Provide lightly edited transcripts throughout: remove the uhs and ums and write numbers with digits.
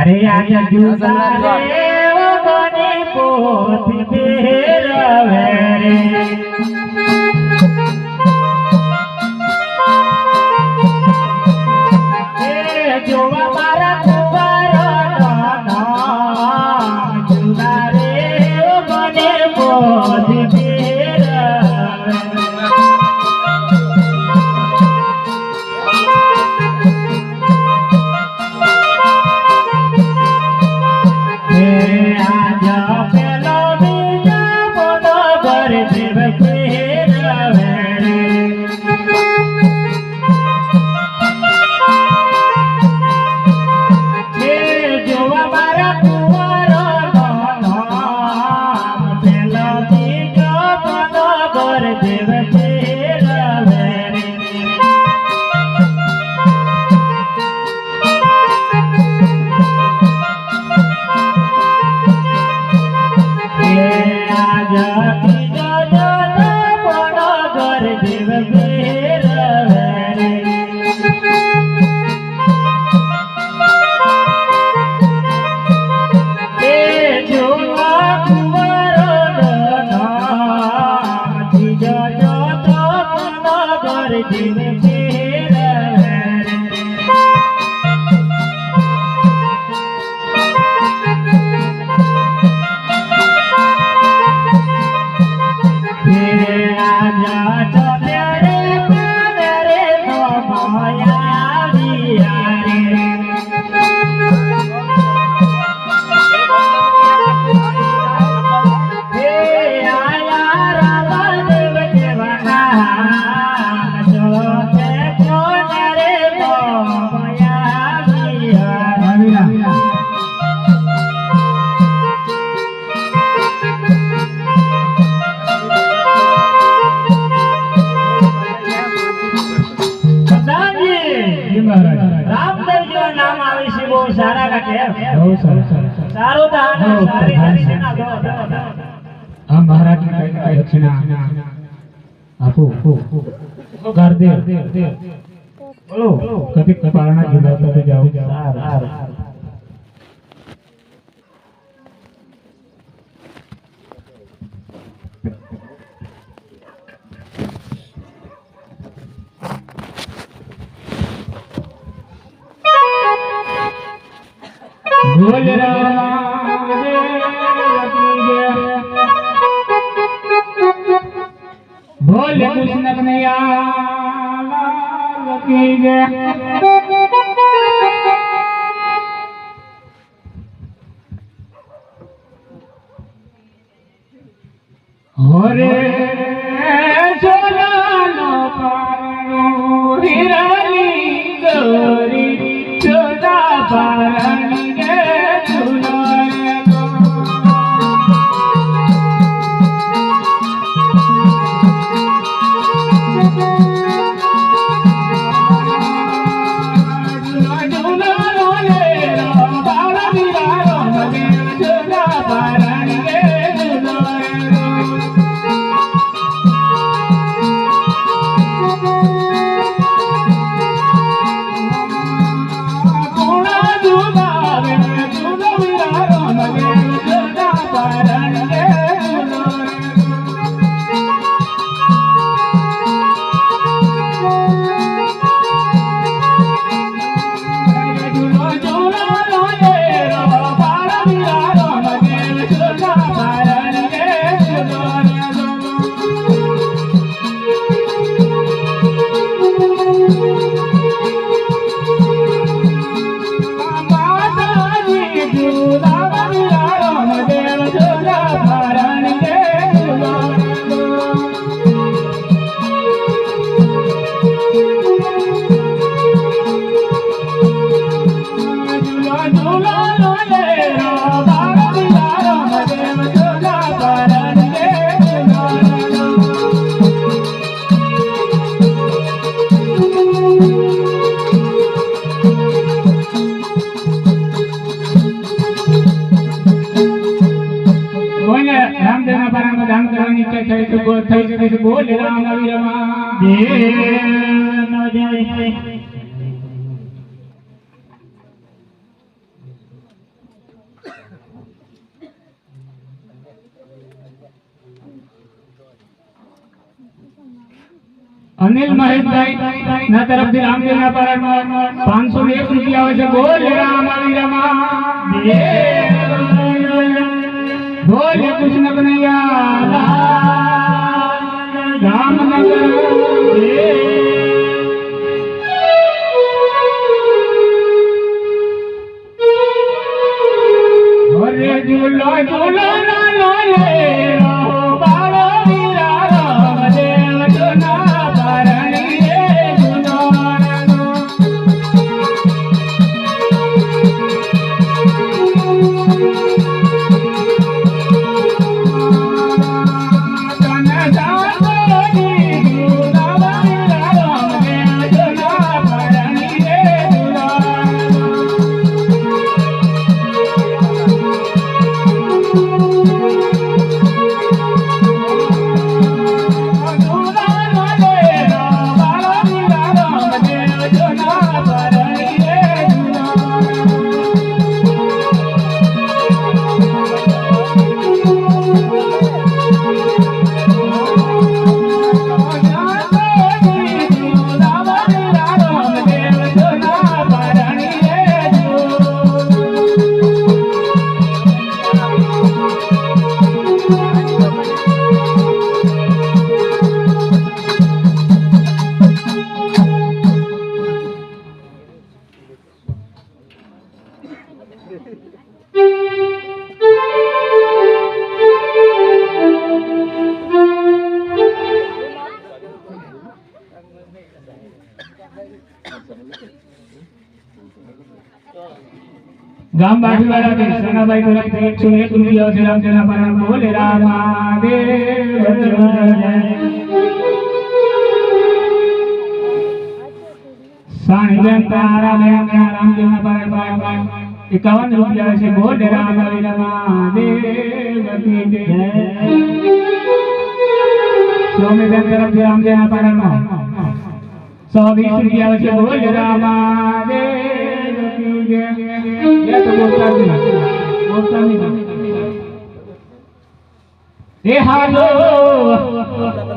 अरे आजा जुगारे ओ बनी पोथी फेरवे रे जोवा मारा कुवारा नाम जुगारे ओ बनी पोथी कभी कपारना झुलाता तो जाओ बोल बोल कृष्ण कन्हैया की जय। होरे सोनानो पारो हिरानी गोरी चोदा पारानी गे चुनारे को बोल राम रमा जय અનિલ મહેશભાઈ ના તરફથી રામદેવના પારણમાં 501 રૂપિયા આવે છે. બોલ રામ આવી રમા બોલ કૃષ્ણ કનૈયા રામનગર હરે ઝૂલો ઝૂલો નાનો રે બાળો વીરા રામદેવ જૂના પારણી રે ઝૂલો નાનો ગામ બાજુવાળા કે સનાભાઈ તરફથી 101 રૂપિયા છે. રામદેવના પારણમાં બોલે રામાદેવ સાણીબેન તારાબેન રામદેવના પારણમાં 51 રૂપિયા છે. બોલે રામાદેવ જય. સ્વામીબેન તરફથી રામદેવના પારણમાં 120 રૂપિયા છે. બોલે રામાદેવ જય. तो बोलता नहीं ए हालो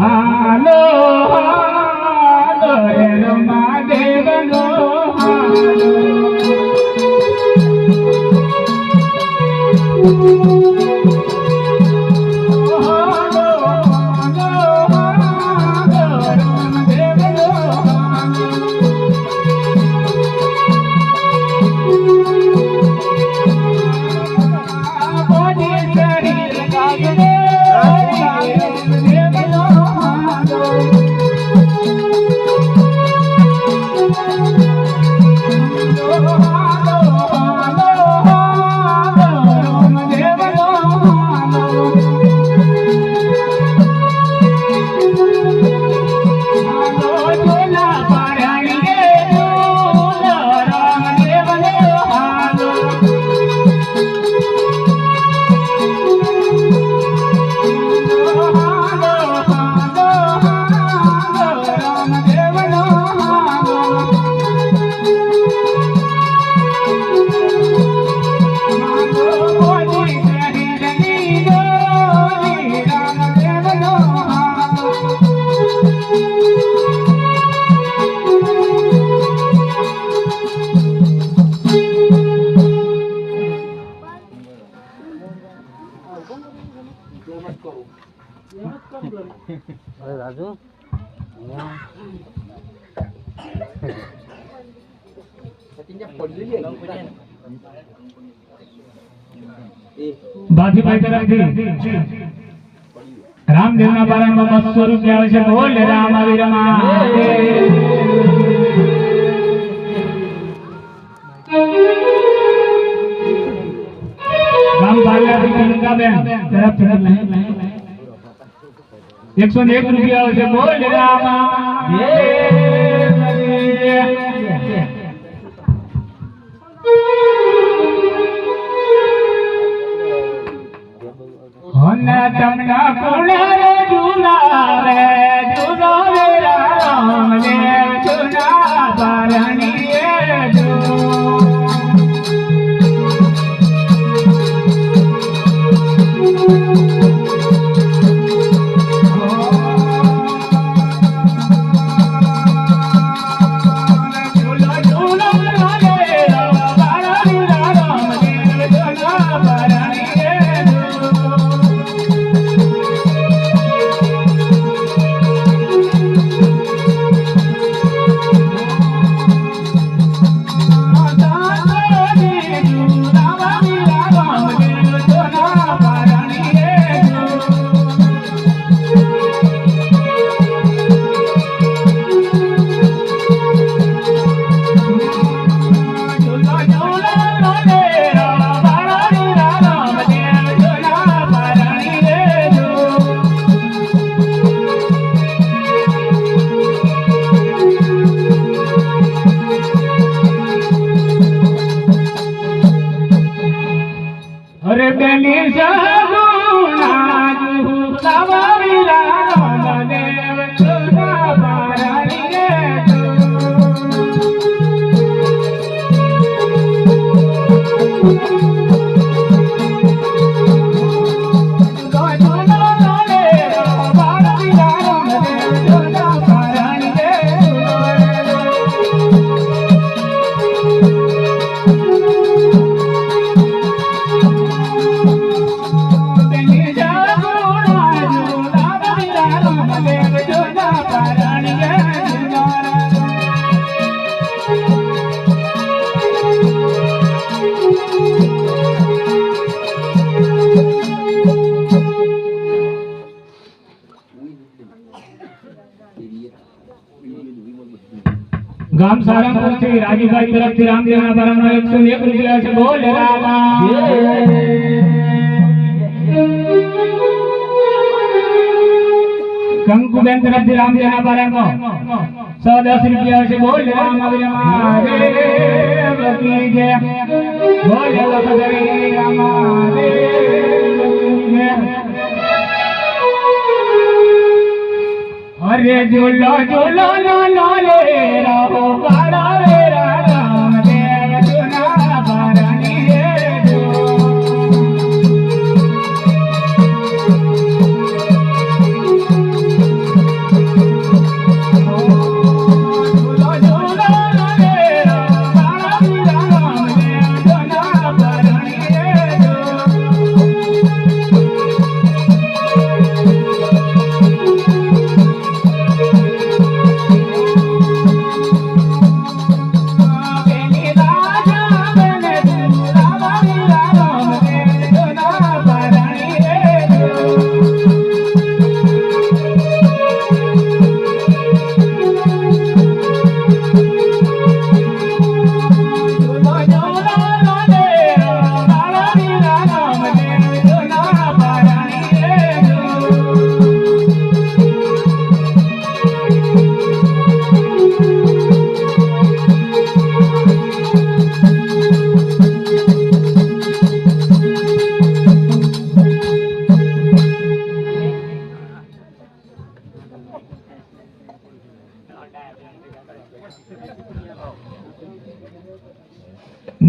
हालो हालो रे रमादेव नो हालो अरे राजू बाजीभाई तरफથી રામદેવના પારણમાં 200 રૂપિયા આવે છે. બોલ રામ આવી રમા ગામ પાલિયાથી પિંકાબેન તરફથી 101 રૂપિયા આવે છે. બોલ રામા હોના તમના કુણા ઝુલાવે ઝુલાવે રામ દેવ જુના પારણી જો ગામ સારંગપુર થી રાજુભાઈ તરફથી રામદેવના પરમનો 101 રૂપિયા છે. બોલ રામા કંકુબેન તરફથી રામદેવના પરમનો 110 રૂપિયા છે. બોલ રામા દેવ કી જય. બોલ લખદરી રામા દેવ કી જય. અરે ઝૂલો ઝૂલો લો લે રહો બાળા રે રામ દેવ જુના ભરણી રે જો. ઝૂલો ઝૂલો લો લે રહો બાળા રામ દેવ જુના ભરણી રે જો.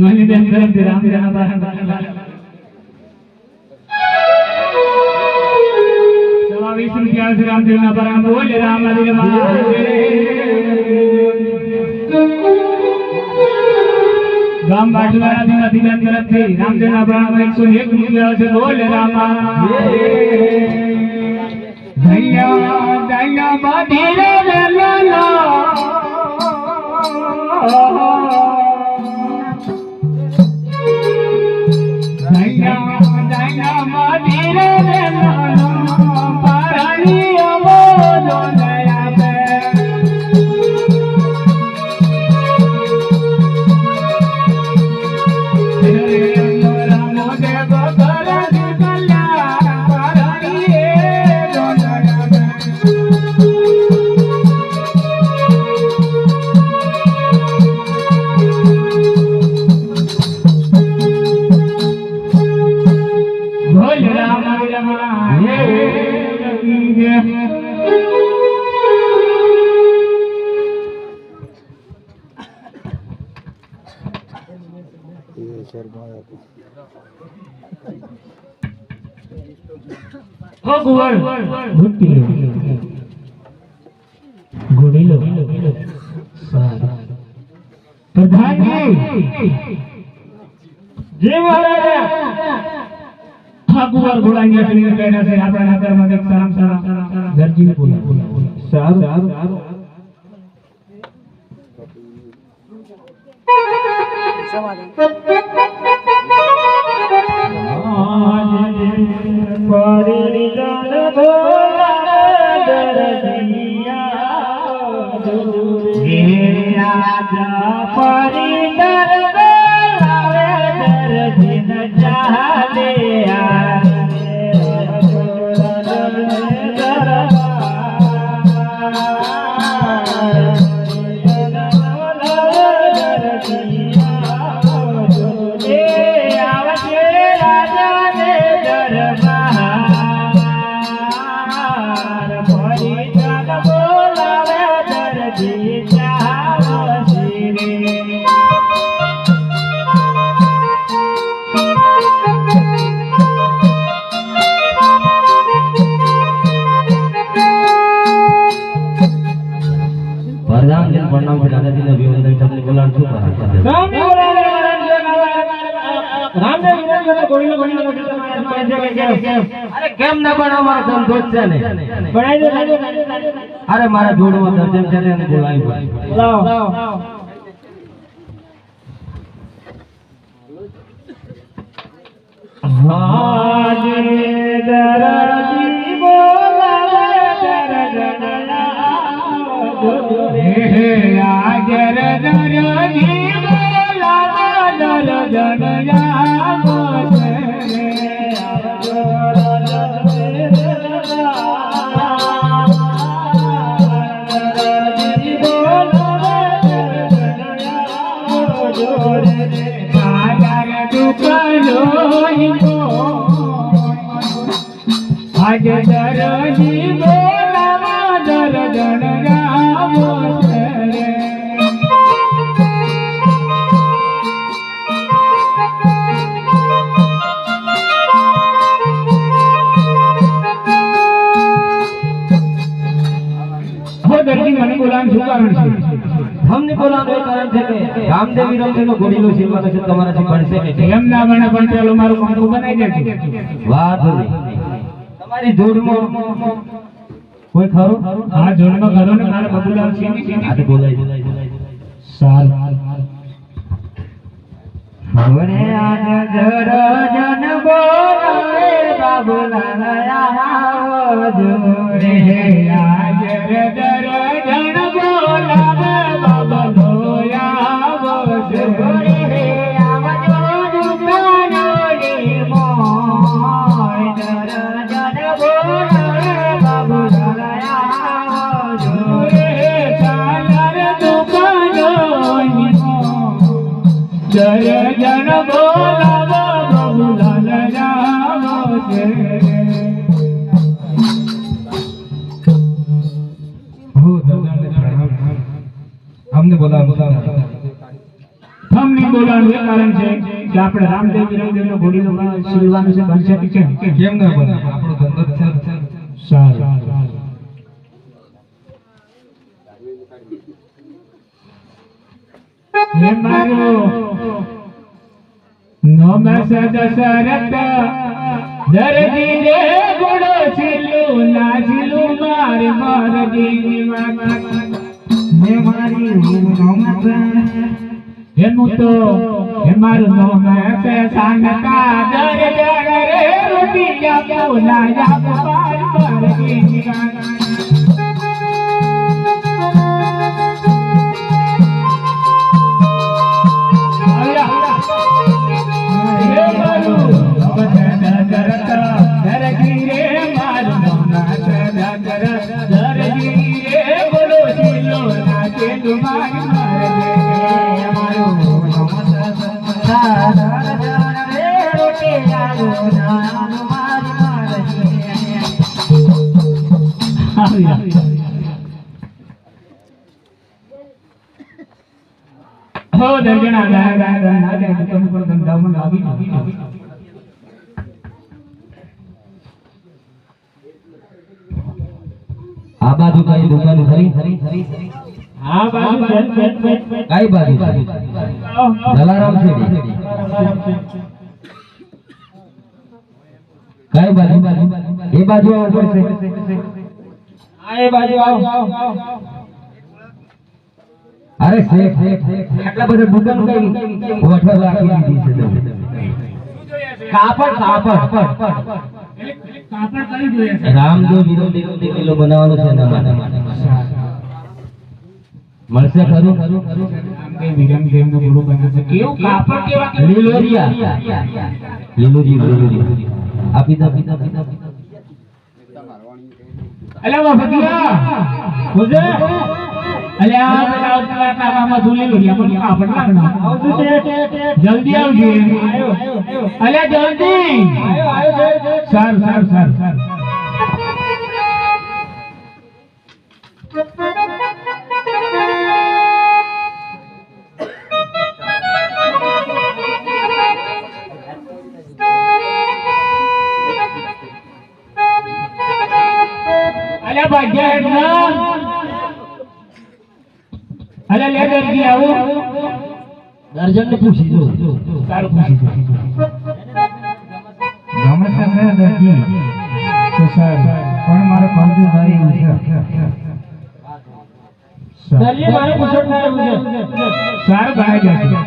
નોનીબેન તરફથી રામદેવના પરમનો 120 રૂપિયા છે. રામદેવના પરમનો. બોલ રામદેવ ગામ બાટવાડાથી નદીબેન તરફથી રામદેવના પરમનો 101 રૂપિયા છે. બોલ રામા દયા દયા બાધી રે વેલા ગુવાર ઘોડાની અટણી બેઠા છે. આપણા નગરમાં એક સારામાં સારા દરજી સારું બોલાવે દરજી ચાવ શ્રી અરે કેમ ના બનાવ મારો ધંધો જ છે ને અરે મારા જોડમાં દર્જન છે ને બોલાવી આજે દરજી બોલાવે દરજી બોલાવે આજે દરજી બોલાવા દરજન ગામો છે દરજી મને બોલાવવાનું શું કારણ છે हमने बोला એ કારણ છે કે રામદેવી રમતનો ઘોડીનો શિલ્પા છે તમારાથી બનશે કે એમ ના બને પણ પેલો મારું કામ બનાવી દેજો વાત નહીં તમારી જોડમાં કોઈ ખરો હા જોડમાં ખરો ને મારા બબુલાલ સિંહ આજે બોલાય સાલ હવે આજ જરજન બોલાવે બાબુલાલ આવજો રે આજ દરજન બોલાવે બાબલો આવજો રે આવજો દુકાનોની મોય જરજન બોલાવે બાબુલાલ આવજો રે ચાલર દુકાનોની દરજન બોલાવે બાબુલાલ આવજો हमने बोला हमने બોલાવવાનું એ કારણ છે કે આપણે રામદેવ વિરમદેવનો ઘોડીનો શીલવાનું છે બનશે કે કેમ ના બને આપણો ધંધો છે સારું હે મારો નોમ સદસરત દરજી રે ઘોડો શીલું ના શીલું મારે મારજી નિવાસ હે મારી નોમ એનું તો હે મારું નોમ છે સાંગતા દરજન રે રોટિયા બોલાયા પાર મારજી નિવાસ हो दर्जना दादा तुम पर धंधाમાં લાગી આ બાજુ કઈ દુકાન ખરી આ બાજુ કઈ બાજુ જલારામ છે કઈ બાજુ એ બાજુ આવો પડશે આ એ બાજુ આવો અરે શેખ આટલા બધા દુકાન કઈ ઓઠો રાખી દીધી છે કાપડ કરી જોઈએ છે રામદેવ વિરોધી કિલો બનાવવાનો છે એના માટે મળશે ખરું રામદેવ વિરમદેવનો ગુરુ બને છે કેવું કાપડ કેવા લીલોજી આપી દા અલે વફતિયા ખોજે અલે આ પેલા ઉતરા કાવામાં ધૂલી લોડિયા પણ કાપડ લાગના જલ્દી આવજે અલે જલ્દી આયો સર અલે ભાગ્યા હેડના અલે લે દર્દી આવો દર્જન ને પૂછી જો સારું પૂછી સમસ્યા છે દરજી તો સાહેબ પણ મારે ફરતું થાય એવું છે દરજી મારે પૂછો થાય એવું છે સાહેબ ભાઈ જશે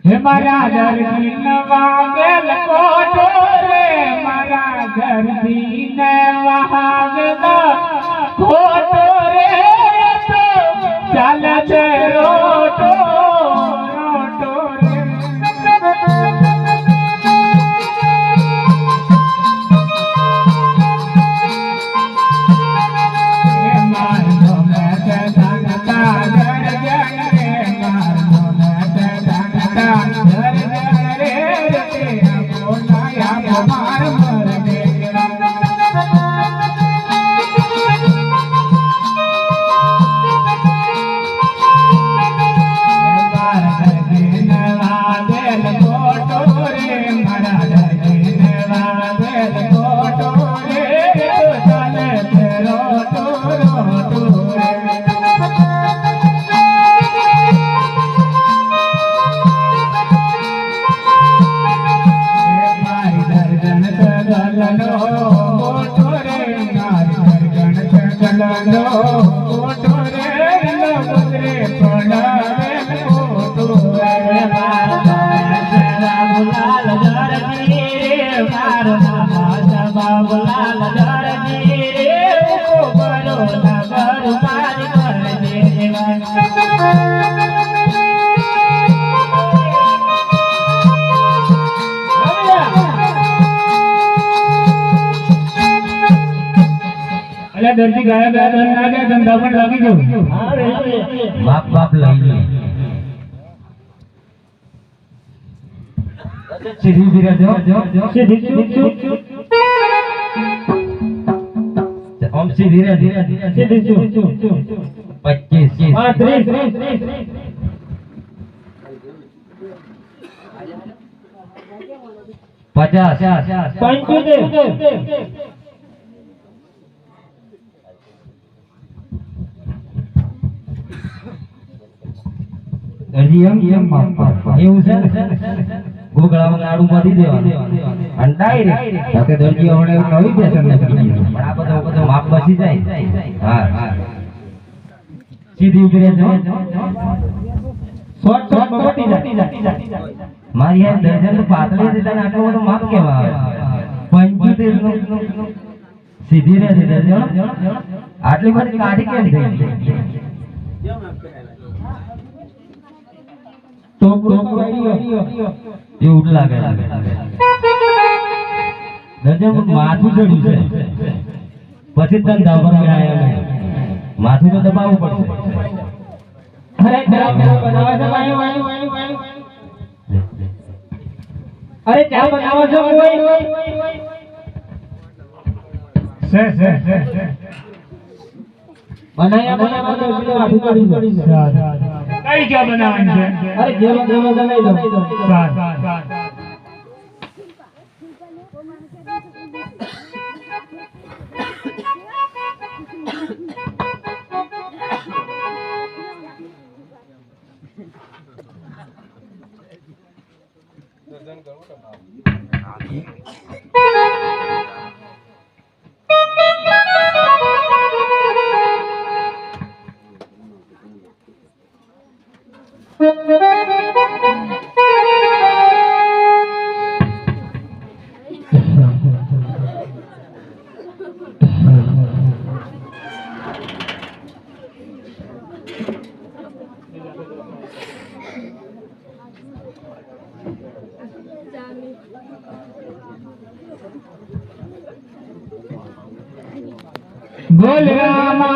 હે મારા દરજી નવાગેલ કોટો રે મારા દરજી નવાગેલ કોટો રે તો ચાલે છે રોટો રોટો રે હે મારો મેં ધનતા દરજન રે મારો મેં ધનતા દરજન રે બોલાયા માર મરને દરજી ગયા ગયા ધન ના ગયા ધંધા પણ લાગી જવું બાપ બાપ લઈ લે સીધી ધીરે જો ઓમ સીધી રે ધીરે સીધી 25 50 એમ એવું છે ગોગળામાં નાડું બાંધી દેવાનું અને ડાયરેક્ટ સાથે દરજી હવે નવી ફેશન ને પણ આ બધો માપ બચી જાય હા સીધી ઉભી રહેજો શોર્ટ બટી જાય મારી આ દર્જન તો પાતળી છે તને આટલું બધું માપ કેવા આવે 75 નું સીધી રહેજો દર્જન આટલી બધી કાઢી કેમ થઈ તો એવું લાગે દર્જન માથું ચડ્યું છે પછી તને દાવર આવ્યા માથું તો દબાવવું પડશે અરે ચા બનાવવા છે અરે ચા બનાવવા છો છે બનાયા તો પેલો આઠું કરી કઈ ચા બનાવવાની છે અરે જેવો બનાવી દો बोल रामा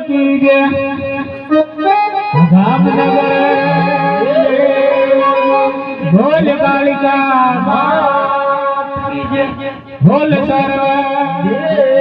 की जय धामनगर बोल कालिका मात की जय बोल सर्व